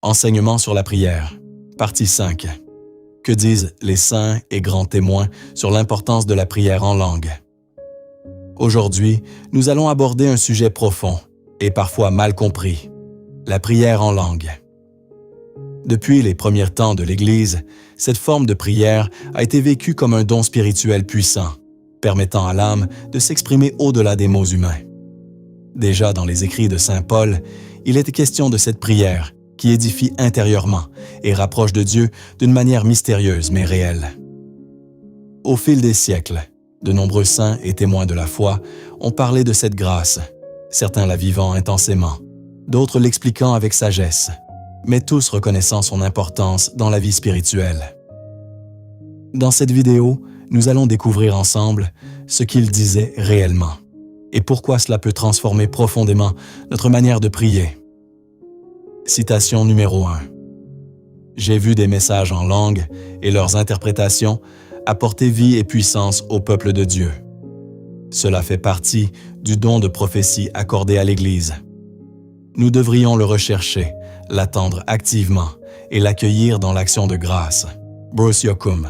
Enseignement sur la prière. Partie 5. Que disent les saints et grands témoins sur l'importance de la prière en langue? Aujourd'hui, nous allons aborder un sujet profond et parfois mal compris, la prière en langue. Depuis les premiers temps de l'Église, cette forme de prière a été vécue comme un don spirituel puissant, permettant à l'âme de s'exprimer au-delà des mots humains. Déjà dans les écrits de saint Paul, il était question de cette prière qui édifie intérieurement et rapproche de Dieu d'une manière mystérieuse mais réelle. Au fil des siècles, de nombreux saints et témoins de la foi ont parlé de cette grâce, certains la vivant intensément, d'autres l'expliquant avec sagesse, mais tous reconnaissant son importance dans la vie spirituelle. Dans cette vidéo, nous allons découvrir ensemble ce qu'ils disaient réellement et pourquoi cela peut transformer profondément notre manière de prier. Citation numéro 1. J'ai vu des messages en langue et leurs interprétations apporter vie et puissance au peuple de Dieu. Cela fait partie du don de prophétie accordé à l'Église. Nous devrions le rechercher, l'attendre activement et l'accueillir dans l'action de grâce. Bruce Yocum.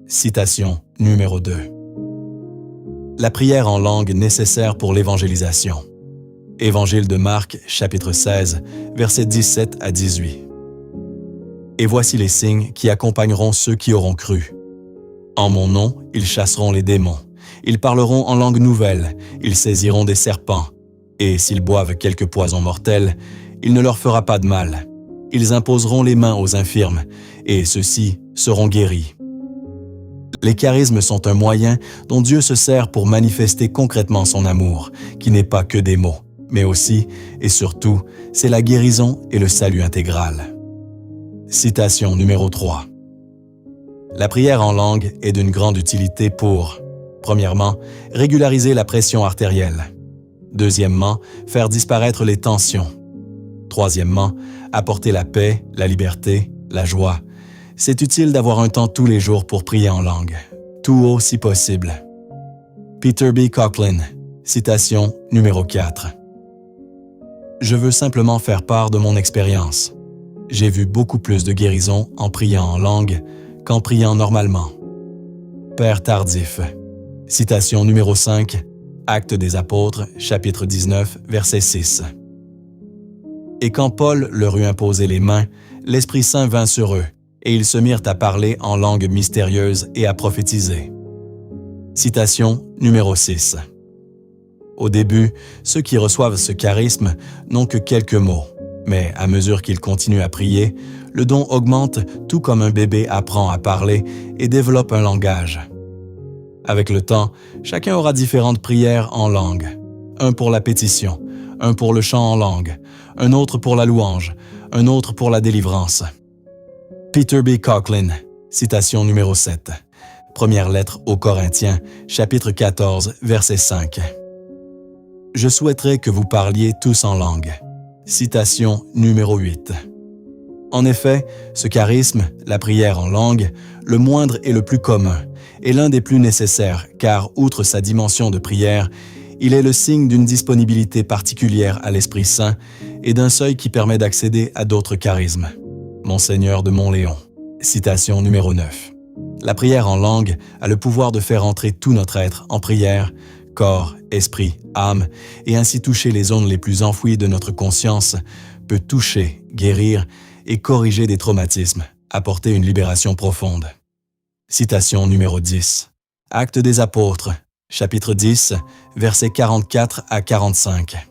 Citation numéro 2. La prière en langue nécessaire pour l'évangélisation. Évangile de Marc, chapitre 16, versets 17 à 18. Et voici les signes qui accompagneront ceux qui auront cru. En mon nom, ils chasseront les démons. Ils parleront en langue nouvelle. Ils saisiront des serpents. Et s'ils boivent quelque poison mortel, il ne leur fera pas de mal. Ils imposeront les mains aux infirmes, et ceux-ci seront guéris. Les charismes sont un moyen dont Dieu se sert pour manifester concrètement son amour, qui n'est pas que des mots, mais aussi, et surtout, c'est la guérison et le salut intégral. Citation numéro 3. La prière en langue est d'une grande utilité pour, premièrement, régulariser la pression artérielle. Deuxièmement, faire disparaître les tensions. Troisièmement, apporter la paix, la liberté, la joie. C'est utile d'avoir un temps tous les jours pour prier en langue, tout haut si possible. Peter B. Coughlin, citation numéro 4. Je veux simplement faire part de mon expérience. J'ai vu beaucoup plus de guérison en priant en langue qu'en priant normalement. Père Tardif, citation numéro 5, Actes des Apôtres, chapitre 19, verset 6. Et quand Paul leur eut imposé les mains, l'Esprit Saint vint sur eux, et ils se mirent à parler en langue mystérieuse et à prophétiser. Citation numéro 6. Au début, ceux qui reçoivent ce charisme n'ont que quelques mots, mais à mesure qu'ils continuent à prier, le don augmente tout comme un bébé apprend à parler et développe un langage. Avec le temps, chacun aura différentes prières en langue. Un pour la pétition, un pour le chant en langue, un autre pour la louange, un autre pour la délivrance. Peter B. Coughlin, citation numéro 7. Première lettre aux Corinthiens, chapitre 14, verset 5. Je souhaiterais que vous parliez tous en langue. Citation numéro 8. En effet, ce charisme, la prière en langue, le moindre et le plus commun, est l'un des plus nécessaires car, outre sa dimension de prière, il est le signe d'une disponibilité particulière à l'Esprit Saint et d'un seuil qui permet d'accéder à d'autres charismes. Monseigneur de Montléon. Citation numéro 9. La prière en langue a le pouvoir de faire entrer tout notre être en prière, corps, esprit, âme, et ainsi toucher les zones les plus enfouies de notre conscience, peut toucher, guérir et corriger des traumatismes, apporter une libération profonde. Citation numéro 10. Actes des Apôtres, chapitre 10, versets 44 à 45.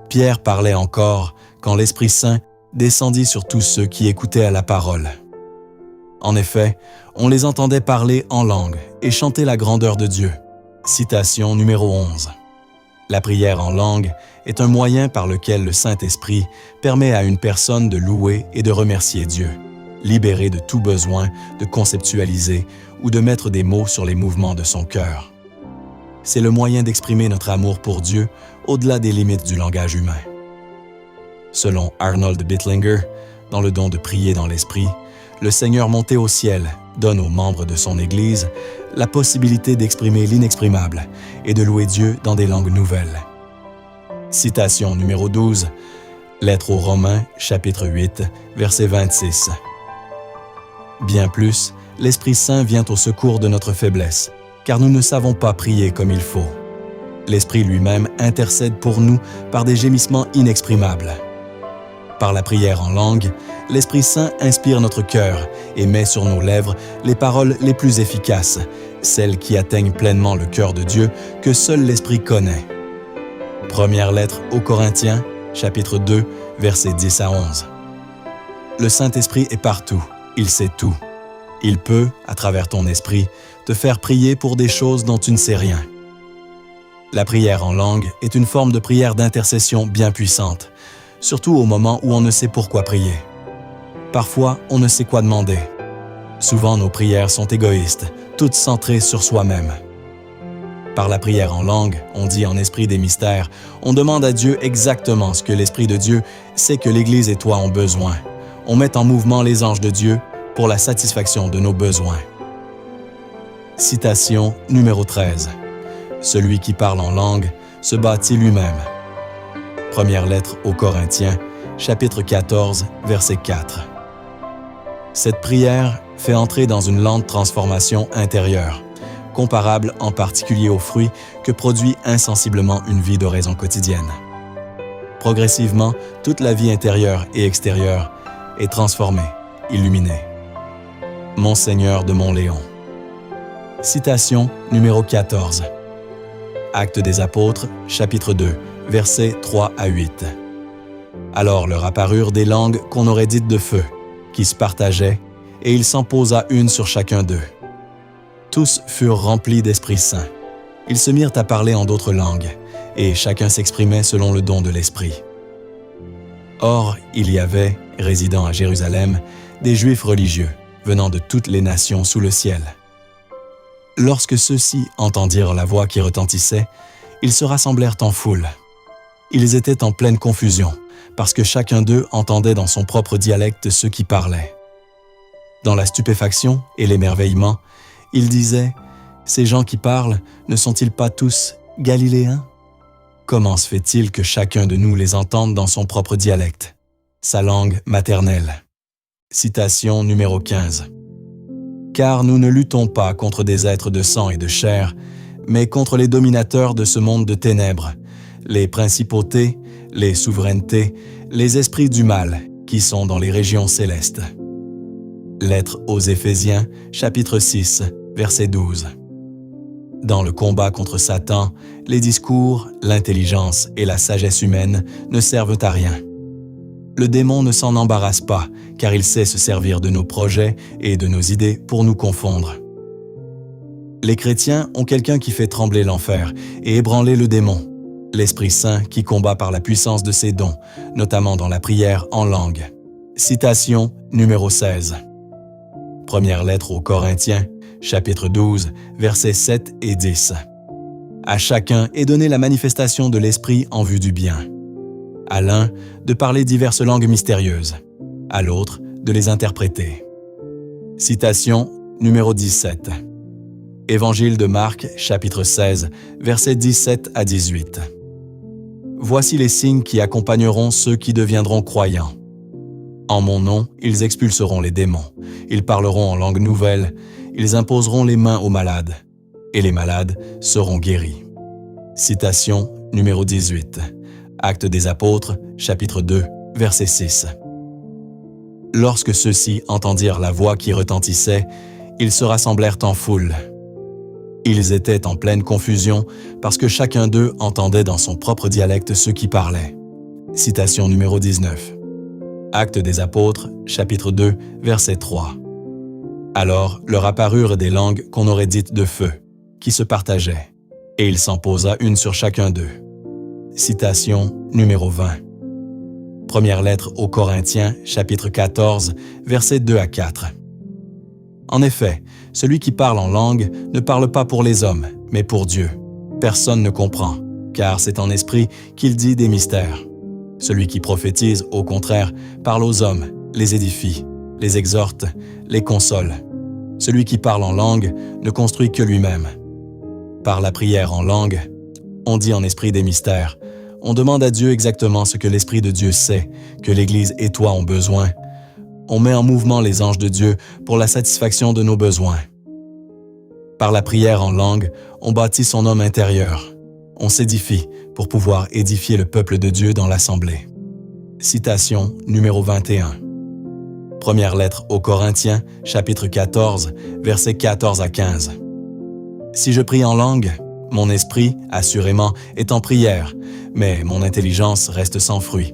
Pierre parlait encore quand l'Esprit Saint descendit sur tous ceux qui écoutaient à la parole. En effet, on les entendait parler en langue et chanter la grandeur de Dieu. Citation numéro 11. La prière en langue est un moyen par lequel le Saint-Esprit permet à une personne de louer et de remercier Dieu, libéré de tout besoin de conceptualiser ou de mettre des mots sur les mouvements de son cœur. C'est le moyen d'exprimer notre amour pour Dieu au-delà des limites du langage humain. Selon Arnold Bittlinger, dans le don de prier dans l'Esprit, le Seigneur monté au ciel donne aux membres de son Église la possibilité d'exprimer l'inexprimable et de louer Dieu dans des langues nouvelles. Citation numéro 12. Lettre aux Romains, chapitre 8, verset 26. Bien plus, l'Esprit Saint vient au secours de notre faiblesse, car nous ne savons pas prier comme il faut. L'Esprit lui-même intercède pour nous par des gémissements inexprimables. Par la prière en langue, l'Esprit Saint inspire notre cœur et met sur nos lèvres les paroles les plus efficaces, celles qui atteignent pleinement le cœur de Dieu que seul l'Esprit connaît. Première lettre aux Corinthiens, chapitre 2, versets 10 à 11. Le Saint-Esprit est partout, il sait tout. Il peut, à travers ton esprit, te faire prier pour des choses dont tu ne sais rien. La prière en langue est une forme de prière d'intercession bien puissante, surtout au moment où on ne sait pourquoi prier. Parfois, on ne sait quoi demander. Souvent, nos prières sont égoïstes, toutes centrées sur soi-même. Par la prière en langue, on dit en esprit des mystères, on demande à Dieu exactement ce que l'Esprit de Dieu sait que l'Église et toi ont besoin. On met en mouvement les anges de Dieu pour la satisfaction de nos besoins. Citation numéro 13. Celui qui parle en langue se bâtit lui-même. Première lettre aux Corinthiens, chapitre 14, verset 4. Cette prière fait entrer dans une lente transformation intérieure, comparable en particulier aux fruits que produit insensiblement une vie d'oraison quotidienne. Progressivement, toute la vie intérieure et extérieure est transformée, illuminée. Monseigneur de Montléon. Citation numéro 14. Actes des Apôtres, chapitre 2, versets 3 à 8. Alors leur apparurent des langues qu'on aurait dites de feu, qui se partageaient, et il s'en posa une sur chacun d'eux. Tous furent remplis d'Esprit Saint. Ils se mirent à parler en d'autres langues, et chacun s'exprimait selon le don de l'Esprit. Or, il y avait, résidant à Jérusalem, des Juifs religieux, venant de toutes les nations sous le ciel. Lorsque ceux-ci entendirent la voix qui retentissait, ils se rassemblèrent en foule. Ils étaient en pleine confusion, parce que chacun d'eux entendait dans son propre dialecte ceux qui parlaient. Dans la stupéfaction et l'émerveillement, ils disaient « Ces gens qui parlent, ne sont-ils pas tous Galiléens? Comment se fait-il que chacun de nous les entende dans son propre dialecte, sa langue maternelle ?» Citation numéro 15. Car nous ne luttons pas contre des êtres de sang et de chair, mais contre les dominateurs de ce monde de ténèbres, les principautés, les souverainetés, les esprits du mal qui sont dans les régions célestes. Lettre aux Éphésiens, chapitre 6, verset 12. Dans le combat contre Satan, les discours, l'intelligence et la sagesse humaine ne servent à rien. Le démon ne s'en embarrasse pas, car il sait se servir de nos projets et de nos idées pour nous confondre. Les chrétiens ont quelqu'un qui fait trembler l'enfer et ébranler le démon, l'Esprit Saint qui combat par la puissance de ses dons, notamment dans la prière en langue. Citation numéro 16. Première lettre aux Corinthiens, chapitre 12, versets 7 et 10. À chacun est donnée la manifestation de l'Esprit en vue du bien. À l'un, de parler diverses langues mystérieuses. À l'autre, de les interpréter. Citation numéro 17. Évangile de Marc, chapitre 16, versets 17 à 18. Voici les signes qui accompagneront ceux qui deviendront croyants. En mon nom, ils expulseront les démons. Ils parleront en langue nouvelle. Ils imposeront les mains aux malades. Et les malades seront guéris. Citation numéro 18. Actes des Apôtres, chapitre 2, verset 6. Lorsque ceux-ci entendirent la voix qui retentissait, ils se rassemblèrent en foule. Ils étaient en pleine confusion parce que chacun d'eux entendait dans son propre dialecte ceux qui parlaient. Citation numéro 19. Actes des Apôtres, chapitre 2, verset 3. Alors leur apparurent des langues qu'on aurait dites de feu, qui se partageaient, et il s'en posa une sur chacun d'eux. Citation numéro 20. Première lettre aux Corinthiens, chapitre 14, versets 2 à 4. En effet, celui qui parle en langue ne parle pas pour les hommes, mais pour Dieu. Personne ne comprend, car c'est en esprit qu'il dit des mystères. Celui qui prophétise, au contraire, parle aux hommes, les édifie, les exhorte, les console. Celui qui parle en langue ne construit que lui-même. Par la prière en langue, on dit en esprit des mystères, On demande à Dieu exactement ce que l'Esprit de Dieu sait, que l'Église et toi ont besoin. On met en mouvement les anges de Dieu pour la satisfaction de nos besoins. Par la prière en langue, on bâtit son homme intérieur. On s'édifie pour pouvoir édifier le peuple de Dieu dans l'assemblée. Citation numéro 21. Première lettre aux Corinthiens, chapitre 14, versets 14 à 15. Si je prie en langue, mon esprit, assurément, est en prière, mais mon intelligence reste sans fruit.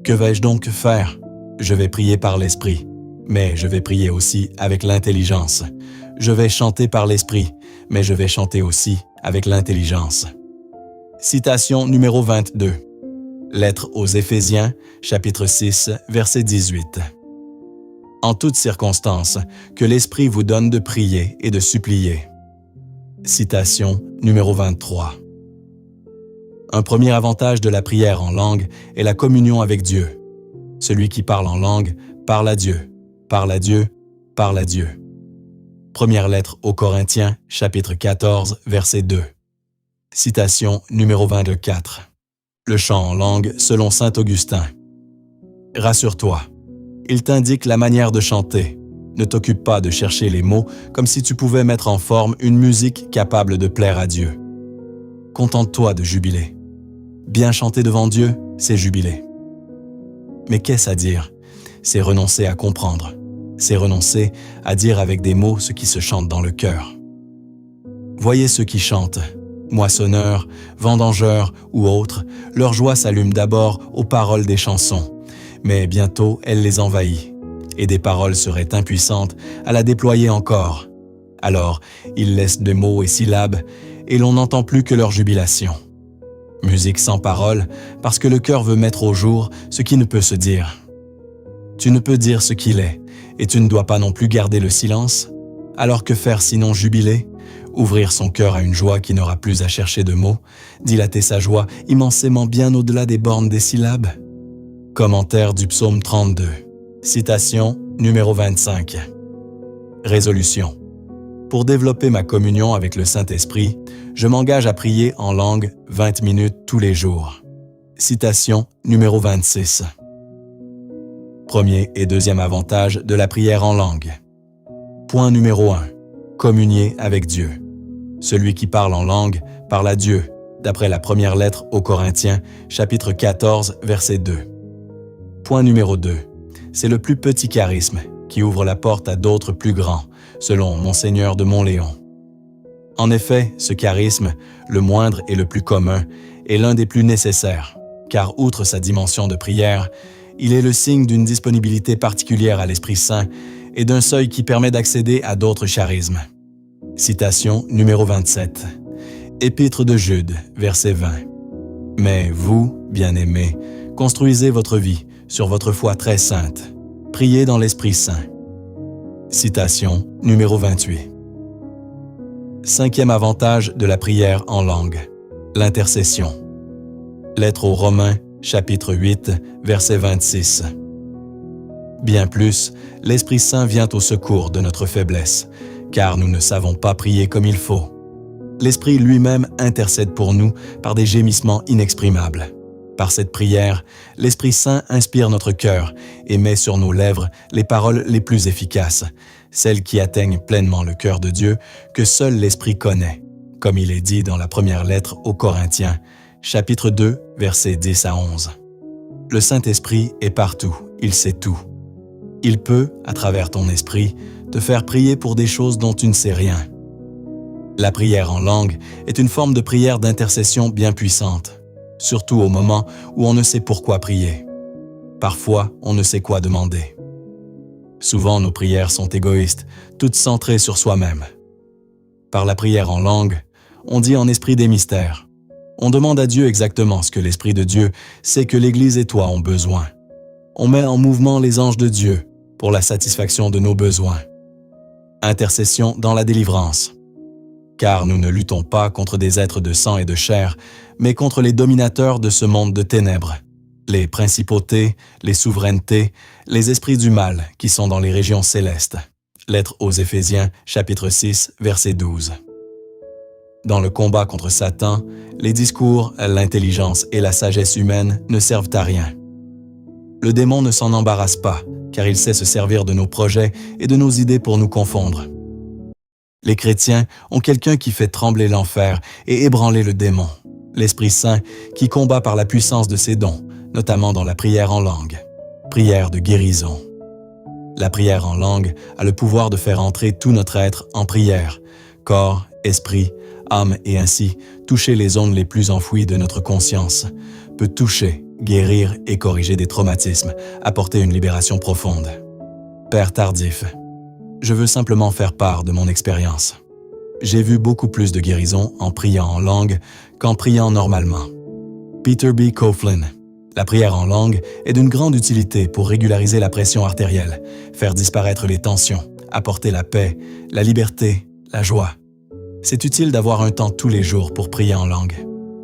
Que vais-je donc faire? Je vais prier par l'esprit, mais je vais prier aussi avec l'intelligence. Je vais chanter par l'esprit, mais je vais chanter aussi avec l'intelligence. Citation numéro 22. Lettre aux Éphésiens, chapitre 6, verset 18. En toutes circonstances, que l'Esprit vous donne de prier et de supplier. Citation numéro 23. Un premier avantage de la prière en langue est la communion avec Dieu. Celui qui parle en langue parle à Dieu, parle à Dieu, parle à Dieu. Première lettre aux Corinthiens, chapitre 14, verset 2. Citation numéro 24. Le chant en langue selon saint Augustin. Rassure-toi, il t'indique la manière de chanter. Ne t'occupe pas de chercher les mots comme si tu pouvais mettre en forme une musique capable de plaire à Dieu. Contente-toi de jubiler. Bien chanter devant Dieu, c'est jubiler. Mais qu'est-ce à dire? C'est renoncer à comprendre. C'est renoncer à dire avec des mots ce qui se chante dans le cœur. Voyez ceux qui chantent, moissonneurs, vendangeurs ou autres, leur joie s'allume d'abord aux paroles des chansons, mais bientôt elle les envahit, et des paroles seraient impuissantes à la déployer encore. Alors, ils laissent des mots et syllabes, et l'on n'entend plus que leur jubilation. Musique sans parole, parce que le cœur veut mettre au jour ce qui ne peut se dire. Tu ne peux dire ce qu'il est, et tu ne dois pas non plus garder le silence. Alors que faire sinon jubiler? Ouvrir son cœur à une joie qui n'aura plus à chercher de mots, dilater sa joie immensément bien au-delà des bornes des syllabes. Commentaire du psaume 32. Citation numéro 25. Résolution. Pour développer ma communion avec le Saint-Esprit, je m'engage à prier en langue 20 minutes tous les jours. Citation numéro 26. Premier et deuxième avantage de la prière en langue. Point numéro 1. Communier avec Dieu. Celui qui parle en langue parle à Dieu, d'après la première lettre aux Corinthiens, chapitre 14, verset 2. Point numéro 2. C'est le plus petit charisme qui ouvre la porte à d'autres plus grands, selon Monseigneur de Montléon. En effet, ce charisme, le moindre et le plus commun, est l'un des plus nécessaires, car outre sa dimension de prière, il est le signe d'une disponibilité particulière à l'Esprit Saint et d'un seuil qui permet d'accéder à d'autres charismes. Citation numéro 27. Épître de Jude, verset 20. Mais vous, bien-aimés, construisez votre vie sur votre foi très sainte. Priez dans l'Esprit Saint. Citation numéro 28. Cinquième avantage de la prière en langue. L'intercession. Lettre aux Romains, chapitre 8, verset 26. Bien plus, l'Esprit Saint vient au secours de notre faiblesse, car nous ne savons pas prier comme il faut. L'Esprit lui-même intercède pour nous par des gémissements inexprimables. Par cette prière, l'Esprit Saint inspire notre cœur et met sur nos lèvres les paroles les plus efficaces, celles qui atteignent pleinement le cœur de Dieu que seul l'Esprit connaît, comme il est dit dans la première lettre aux Corinthiens, chapitre 2, versets 10 à 11. Le Saint-Esprit est partout, il sait tout. Il peut, à travers ton esprit, te faire prier pour des choses dont tu ne sais rien. La prière en langue est une forme de prière d'intercession bien puissante, surtout au moment où on ne sait pourquoi prier. Parfois, on ne sait quoi demander. Souvent, nos prières sont égoïstes, toutes centrées sur soi-même. Par la prière en langue, on dit en esprit des mystères. On demande à Dieu exactement ce que l'Esprit de Dieu sait que l'Église et toi ont besoin. On met en mouvement les anges de Dieu pour la satisfaction de nos besoins. Intercession dans la délivrance. Car nous ne luttons pas contre des êtres de sang et de chair, mais contre les dominateurs de ce monde de ténèbres, les principautés, les souverainetés, les esprits du mal qui sont dans les régions célestes. Lettre aux Éphésiens, chapitre 6, verset 12. Dans le combat contre Satan, les discours, l'intelligence et la sagesse humaine ne servent à rien. Le démon ne s'en embarrasse pas, car il sait se servir de nos projets et de nos idées pour nous confondre. Les chrétiens ont quelqu'un qui fait trembler l'enfer et ébranler le démon, l'Esprit Saint qui combat par la puissance de ses dons, notamment dans la prière en langue, prière de guérison. La prière en langue a le pouvoir de faire entrer tout notre être en prière, corps, esprit, âme et ainsi toucher les zones les plus enfouies de notre conscience, peut toucher, guérir et corriger des traumatismes, apporter une libération profonde. Père tardif, je veux simplement faire part de mon expérience. J'ai vu beaucoup plus de guérison en priant en langue qu'en priant normalement. Peter B. Coughlin. La prière en langue est d'une grande utilité pour régulariser la pression artérielle, faire disparaître les tensions, apporter la paix, la liberté, la joie. C'est utile d'avoir un temps tous les jours pour prier en langue,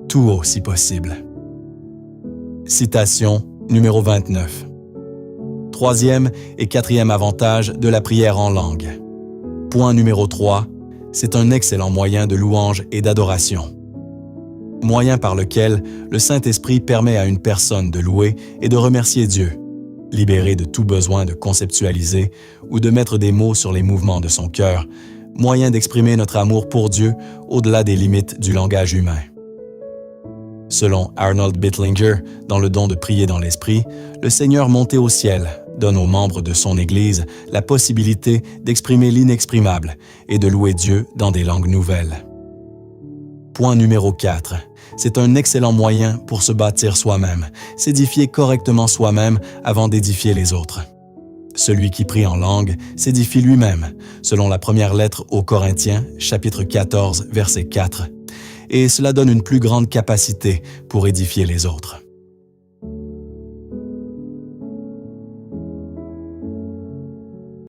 tout haut si possible. Citation numéro 29. Troisième et quatrième avantage de la prière en langue. Point numéro 3. C'est un excellent moyen de louange et d'adoration. Moyen par lequel le Saint-Esprit permet à une personne de louer et de remercier Dieu, libéré de tout besoin de conceptualiser ou de mettre des mots sur les mouvements de son cœur, moyen d'exprimer notre amour pour Dieu au-delà des limites du langage humain. Selon Arnold Bittlinger, dans le don de prier dans l'Esprit, le Seigneur monté au ciel donne aux membres de son Église la possibilité d'exprimer l'inexprimable et de louer Dieu dans des langues nouvelles. Point numéro 4. C'est un excellent moyen pour se bâtir soi-même, s'édifier correctement soi-même avant d'édifier les autres. Celui qui prie en langue s'édifie lui-même, selon la première lettre aux Corinthiens, chapitre 14, verset 4. Et cela donne une plus grande capacité pour édifier les autres.